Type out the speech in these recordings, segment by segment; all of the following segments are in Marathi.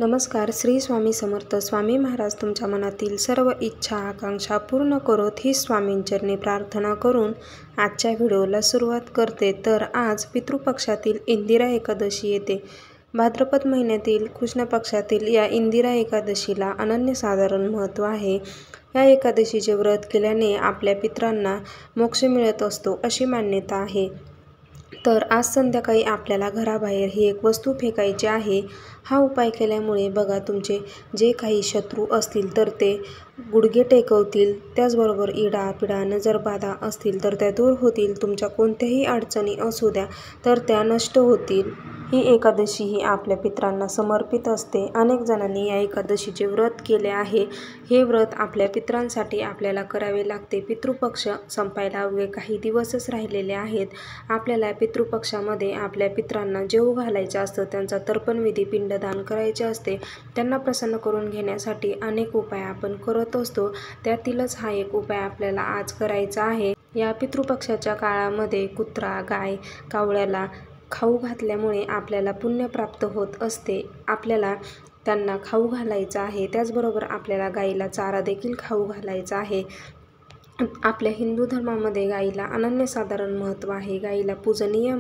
नमस्कार. श्री स्वामी समर्थ. स्वामी महाराज तुमच्या मनातील सर्व इच्छा आकांक्षा पूर्ण करोत ही स्वामींचरणी प्रार्थना करून आजच्या व्हिडिओला सुरुवात करते. तर आज पितृपक्षातील इंदिरा एकादशी येते. भाद्रपद महिन्यातील कृष्ण पक्षातील या इंदिरा एकादशीला अनन्यसाधारण महत्त्व आहे. या एकादशीचे व्रत केल्याने आपल्या पितरांना मोक्ष मिळत असतो अशी मान्यता आहे. तर आज संध्याकाळी आपल्याला घराबाहेर ही एक वस्तू फेकायची आहे. हा उपाय केल्यामुळे बघा तुमचे जे काही शत्रू असतील तर ते गुडघे टेकवतील. त्याचबरोबर इडा-पिडा, नजरबाधा असतील तर त्या दूर होतील. तुमच्या कोणत्याही अडचणी असू द्या तर त्या नष्ट होतील. ही एकादशी ही आपल्या पितरांना समर्पित असते. अनेक जणांनी या एकादशीचे व्रत केले आहे. हे व्रत आपल्या पितरांसाठी आपल्याला करावे लागते. पितृपक्ष संपायला अवघे काही दिवसच राहिलेले आहेत. आपल्याला पितृपक्षामध्ये आपल्या पितरांना जेवू घालायचे असतं. त्यांचा तर्पणविधी, पिंडदान करायचे असते. त्यांना प्रसन्न करून घेण्यासाठी अनेक उपाय आपण करत असतो. त्यातीलच हा एक उपाय आपल्याला आज करायचा आहे. या पितृपक्षाच्या काळामध्ये कुत्रा, गाय, कावळ्याला खाऊ घातल्यामुळे आपल्याला पुण्य प्राप्त होत असते. आपल्याला त्यांना खाऊ घालायचं आहे. त्याचबरोबर आपल्याला गाईला चारा देखील खाऊ घालायचा आहे. आपल्या हिंदू धर्मामध्ये गाईला अनन्यसाधारण महत्त्व आहे. गाईला पूजनीय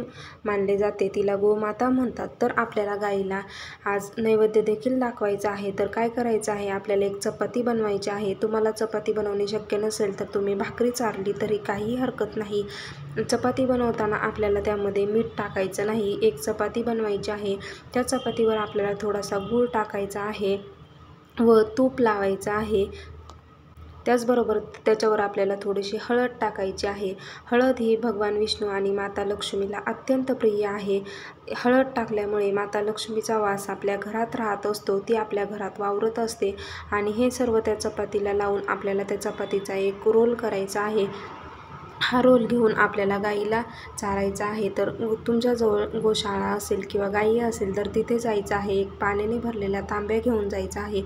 मानले जाते. तिला गोमाता म्हणतात. तर आपल्याला गाईला आज नैवेद्य देखील दाखवायचा आहे. तर काय करायचं आहे, आपल्याला एक चपाती बनवायची आहे. तुम्हाला चपाती बनवणे शक्य नसेल तर तुम्ही भाकरी चारली तरी काही हरकत नाही. चपाती बनवताना आपल्याला त्यामध्ये मीठ टाकायचं नाही. एक चपाती बनवायची आहे. त्या चपातीवर आपल्याला थोडासा गूळ टाकायचा आहे व तूप लावायचं आहे. त्याचबरोबर त्याच्यावर आपल्याला थोडीशी हळद टाकायची आहे. हळद ही भगवान विष्णू आणि माता लक्ष्मीला अत्यंत प्रिय आहे. हळद टाकल्यामुळे माता लक्ष्मीचा वास आपल्या घरात राहत असतो. ती आपल्या घरात वावरत असते आणि हे सर्व त्या चपातीला लावून आपल्याला त्या चपातीचा एक रोल करायचा आहे. हा रोल घेऊन आपल्याला गाईला चारायचा आहे. तर तुमच्याजवळ गोशाळा असेल किंवा गाई असेल तर तिथे जायचं आहे. एक पाण्याने भरलेला तांब्या घेऊन जायचा आहे.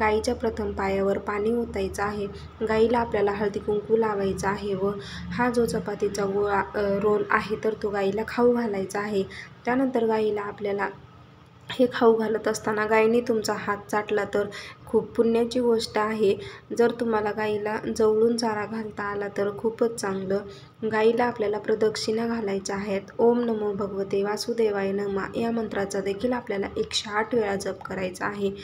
गाईच्या प्रथम पायावर पाणी ओतायचं आहे. गाईला आपल्याला हळदी कुंकू लावायचा आहे व हा जो चपातीचा रोल आहे तर तो गाईला खाऊ घालायचा आहे. त्यानंतर गाईला आपल्याला हे खाऊ घालत असताना गायीने तुमचा हात चाटला तर खूप पुण्याची गोष्ट आहे. जर तुम्हाला गाईला जवळून चारा घालता आला तर खूपच चांगलं. गाईला आपल्याला प्रदक्षिणा घालायच्या आहेत. ओम नमो भगवते वासुदेवाय नमः या मंत्राचा देखील आपल्याला 108 वेळा जप करायचा आहे.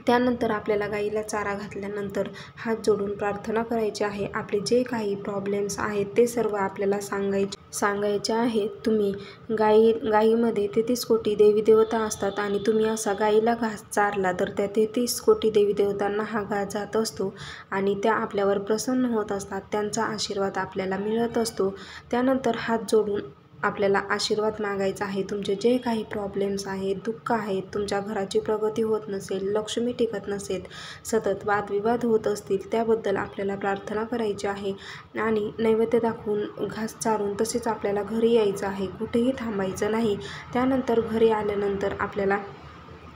त्यानंतर आपल्याला गाईला चारा घातल्यानंतर हात जोडून प्रार्थना करायची आहे. आपले जे काही प्रॉब्लेम्स आहेत ते सर्व आपल्याला सांगायचे आहेत. तुम्ही गाईमध्ये 33 कोटी देवी देवता असतात आणि तुम्ही असा गाईला घास चारला तर त्या 33 कोटी देवी देवतांना हा घास जात असतो आणि त्या आपल्यावर प्रसन्न होत असतात. त्यांचा आशीर्वाद आपल्याला मिळत असतो. त्यानंतर हात जोडून आपल्याला आशीर्वाद मागायचा आहे. तुमचे जे काही प्रॉब्लेम्स आहेत, दुःख आहेत, तुमच्या घराची प्रगती होत नसेल, लक्ष्मी टिकत नसेल, सतत वादविवाद होत असतील, त्याबद्दल आपल्याला प्रार्थना करायची आहे आणि नैवेद्य दाखवून घास चारून तसेच आपल्याला घरी यायचं आहे. कुठेही थांबायचं नाही. त्यानंतर घरी आल्यानंतर आपल्याला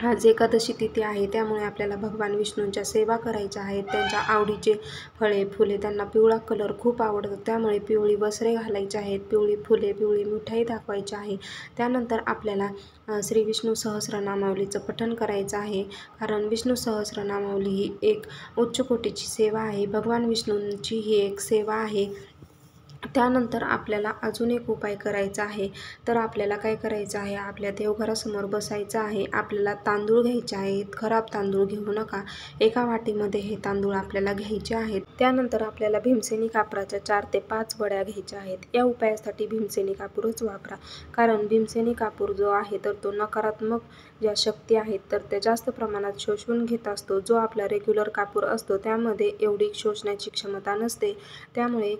आज एकादशी तिथी आहे त्यामुळे आपल्याला भगवान विष्णूंच्या सेवा करायच्या आहेत. त्यांच्या आवडीचे फळे, फुले, त्यांना पिवळा कलर खूप आवडतो त्यामुळे पिवळी वस्त्रे घालायची आहेत. पिवळी फुले, पिवळी मिठाई दाखवायची आहे. त्यानंतर आपल्याला श्री विष्णू सहस्रनामावलीचं पठण करायचं आहे. कारण विष्णू सहस्रनामावली ही एक उच्च कोटीची सेवा आहे. भगवान विष्णूंची ही एक सेवा आहे. त्यानंतर आपल्याला अजून एक उपाय करायचा आहे. तर आपल्याला काय करायचं आहे, आपल्या देवघरासमोर बसायचं आहे. आपल्याला तांदूळ घ्यायचे आहेत. खराब तांदूळ घेऊ नका. एका वाटीमध्ये हे तांदूळ आपल्याला घ्यायचे आहेत. त्यानंतर आपल्याला भीमसेनी कापराच्या 4 ते 5 वड्या घ्यायच्या आहेत. या उपायासाठी भीमसेनी कापूरच वापरा. कारण भीमसेनी कापूर जो आहे तर तो नकारात्मक ज्या शक्ती आहेत तर त्या जास्त प्रमाणात शोषून घेत असतो. जो आपला रेग्युलर कापूर असतो त्यामध्ये एवढी शोषण्याची क्षमता नसते. त्यामुळे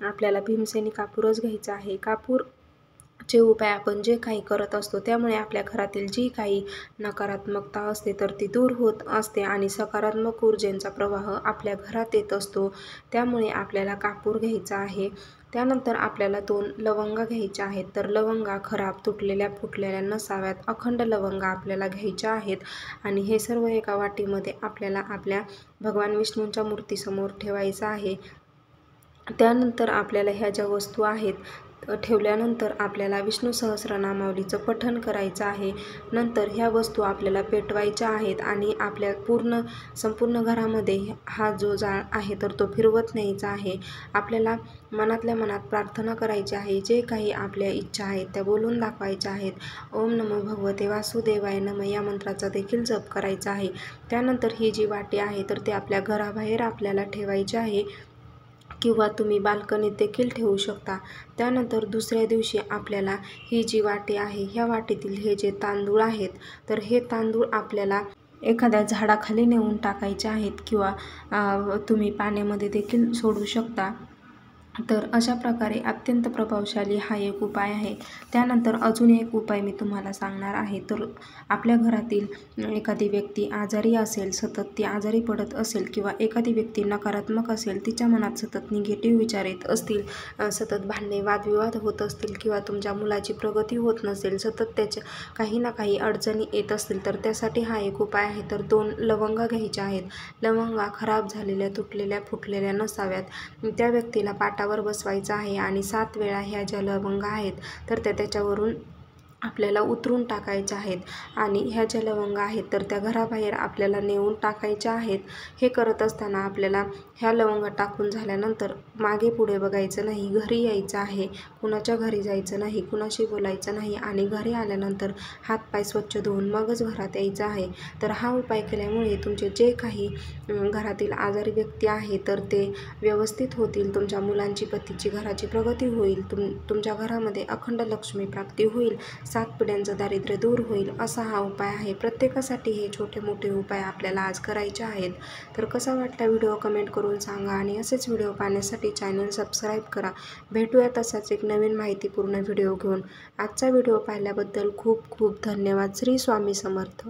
आपल्याला भीमसेनी कापूरच घ्यायचा आहे. कापूरचे उपाय आपण जे काही करत असतो त्यामुळे आपल्या घरातील जी काही नकारात्मकता असते तर ती दूर होत असते आणि सकारात्मक ऊर्जेचा प्रवाह आपल्या घरात येत असतो. त्यामुळे आपल्याला कापूर घ्यायचा आहे. त्यानंतर आपल्याला 2 लवंगा घ्यायच्या आहेत. तर लवंगा खराब, तुटलेल्या, फुटलेल्या नसाव्यात. अखंड लवंगा आपल्याला घ्यायच्या आहेत आणि हे सर्व एका वाटीमध्ये आपल्याला आपल्या भगवान विष्णूंच्या मूर्तीसमोर ठेवायचं आहे. त्यानंतर आपल्याला ह्या ज्या वस्तू आहेत ठेवल्यानंतर आपल्याला विष्णू सहस्रनामावलीचं पठण करायचं आहे. नंतर ह्या वस्तू आपल्याला पेटवायच्या आहेत आणि आपल्या संपूर्ण घरामध्ये हा जो जाळ आहे तर तो फिरवत न्यायचा आहे. आपल्याला मनातल्या मनात प्रार्थना करायची आहे. जे काही आपल्या इच्छा आहेत त्या बोलून दाखवायच्या आहेत. ओम नमो भगवते वासुदेवाय नमः या मंत्राचा देखील जप करायचा आहे. त्यानंतर ही जी वाटी आहे तर ती आपल्या घराबाहेर आपल्याला ठेवायची आहे किंवा तुम्ही बाल्कनीत देखील ठेवू शकता. त्यानंतर दुसऱ्या दिवशी आपल्याला ही जी वाटी आहे ह्या वाटीतील हे जे तांदूळ आहेत तर हे तांदूळ आपल्याला एखाद्या झाडाखाली नेऊन टाकायचे आहेत किंवा तुम्ही पाण्यामध्ये देखील सोडू शकता. तर अशा प्रकारे अत्यंत प्रभावशाली हा एक उपाय आहे. त्यानंतर अजून एक उपाय मी तुम्हाला सांगणार आहे. तर आपल्या घरातील एखादी व्यक्ती आजारी असेल, सतत ती आजारी पडत असेल किंवा एखादी व्यक्ती नकारात्मक असेल, तिच्या मनात सतत निगेटिव्ह विचार येत असतील, सतत भांडणे वादविवाद होत असतील किंवा तुमच्या मुलाची प्रगती होत नसेल, सतत त्याच्या काही ना काही अडचणी येत असतील तर त्यासाठी हा एक उपाय आहे. तर 2 लवंगा घ्यायच्या आहेत. लवंगा खराब झालेल्या, तुटलेल्या, फुटलेल्या नसाव्यात. त्या व्यक्तीला पाटावर बसवायचं आहे आणि 7 वेळा ह्या ज्या लवंगा आहेत तर त्याच्यावरून आपल्याला उतरून टाकायच्या आहेत आणि ह्या ज्या लवंगा आहेत तर त्या घराबाहेर आपल्याला नेऊन टाकायच्या आहेत. हे करत असताना आपल्याला ह्या लवंगा टाकून झाल्यानंतर मागे पुढे बघायचं नाही, घरी यायचं आहे, कुणाच्या घरी जायचं नाही, कुणाशी बोलायचं नाही आणि घरी आल्यानंतर हातपाय स्वच्छ धुवून मगच घरात यायचं आहे. तर हा उपाय केल्यामुळे तुमचे जे काही घरातील आजारी व्यक्ती आहे तर ते व्यवस्थित होतील. तुमच्या मुलांची, पतीची, घराची प्रगती होईल. तुमच्या घरामध्ये अखंड लक्ष्मी प्राप्ती होईल. 7 पिढ्यांचं दारिद्र्य दूर होईल असा हा उपाय आहे. प्रत्येकासाठी हे छोटे मोठे उपाय आपल्याला आज करायचे आहेत. तर कसा वाटला व्हिडिओ कमेंट करून सांगा आणि असेच व्हिडिओ पाहण्यासाठी चॅनल सबस्क्राईब करा. भेटूया तसाच एक नवीन माहितीपूर्ण व्हिडिओ घेऊन. आजचा व्हिडिओ पाहिल्याबद्दल खूप खूप धन्यवाद. श्री स्वामी समर्थ.